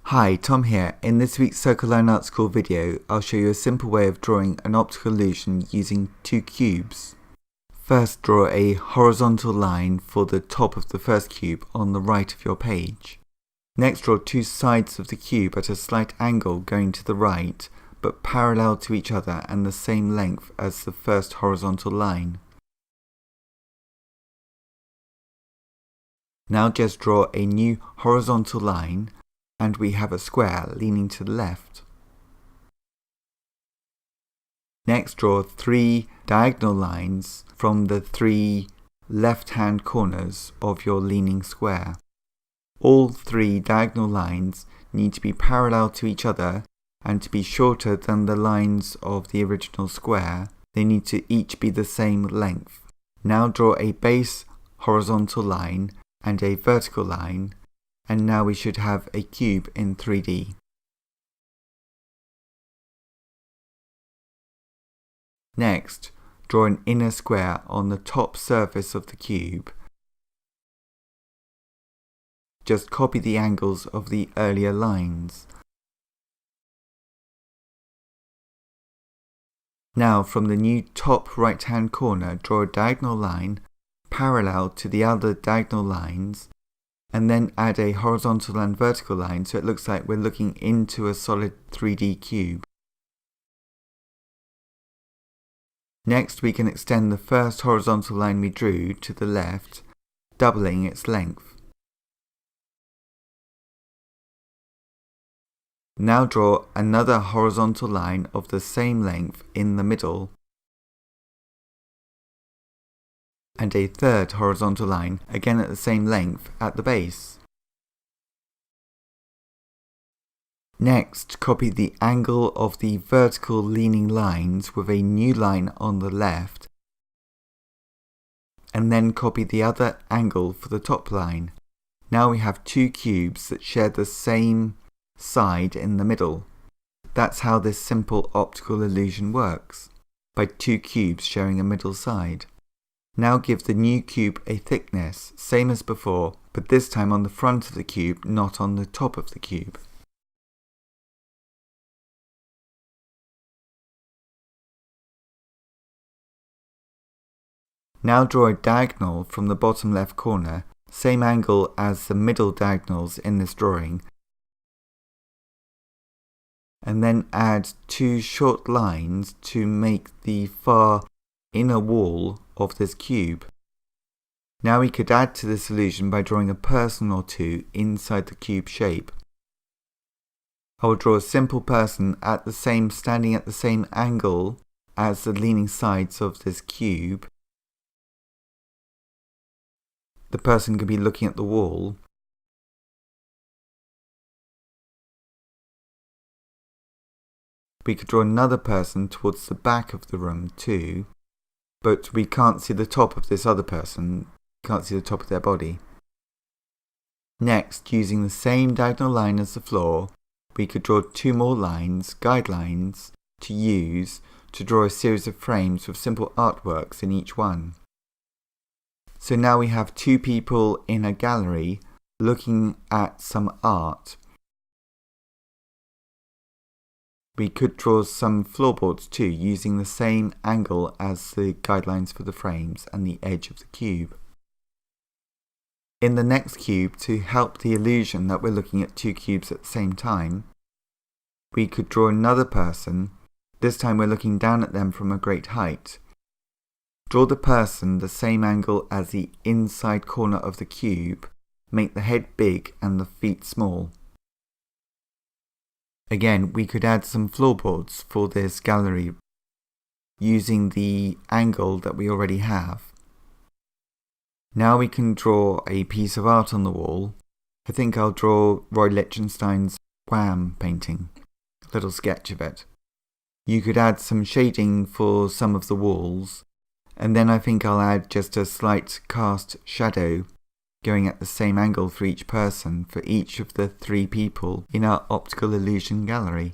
Hi, Tom here. In this week's Circle Line Art School video, I'll show you a simple way of drawing an optical illusion using two cubes. First, draw a horizontal line for the top of the first cube on the right of your page. Next, draw two sides of the cube at a slight angle going to the right, but parallel to each other and the same length as the first horizontal line. Now just draw a new horizontal line, and we have a square leaning to the left. Next, draw three diagonal lines from the three left-hand corners of your leaning square. All three diagonal lines need to be parallel to each other and to be shorter than the lines of the original square. They need to each be the same length. Now draw a base horizontal line and a vertical line, and now we should have a cube in 3D. Next, draw an inner square on the top surface of the cube. Just copy the angles of the earlier lines. Now, from the new top right-hand corner, draw a diagonal line parallel to the other diagonal lines, and then add a horizontal and vertical line so it looks like we're looking into a solid 3D cube. Next, we can extend the first horizontal line we drew to the left, doubling its length. Now draw another horizontal line of the same length in the middle, and a third horizontal line, again at the same length, at the base. Next, copy the angle of the vertical leaning lines with a new line on the left, and then copy the other angle for the top line. Now we have two cubes that share the same side in the middle. That's how this simple optical illusion works, by two cubes sharing a middle side. Now give the new cube a thickness, same as before, but this time on the front of the cube, not on the top of the cube. Now draw a diagonal from the bottom left corner, same angle as the middle diagonals in this drawing, and then add two short lines to make the far inner wall of this cube. Now we could add to this illusion by drawing a person or two inside the cube shape. I will draw a simple person standing at the same angle as the leaning sides of this cube. The person could be looking at the wall. We could draw another person towards the back of the room too, but we can't see the top of this other person, can't see the top of their body. Next, using the same diagonal line as the floor, we could draw two more lines, guidelines, to use to draw a series of frames with simple artworks in each one. So now we have two people in a gallery looking at some art. We could draw some floorboards too, using the same angle as the guidelines for the frames and the edge of the cube. In the next cube, to help the illusion that we're looking at two cubes at the same time, we could draw another person. This time we're looking down at them from a great height. Draw the person the same angle as the inside corner of the cube, make the head big and the feet small. Again, we could add some floorboards for this gallery using the angle that we already have. Now we can draw a piece of art on the wall. I think I'll draw Roy Lichtenstein's Wham painting, a little sketch of it. You could add some shading for some of the walls, and then I think I'll add just a slight cast shadow going at the same angle for each person, for each of the three people in our optical illusion gallery.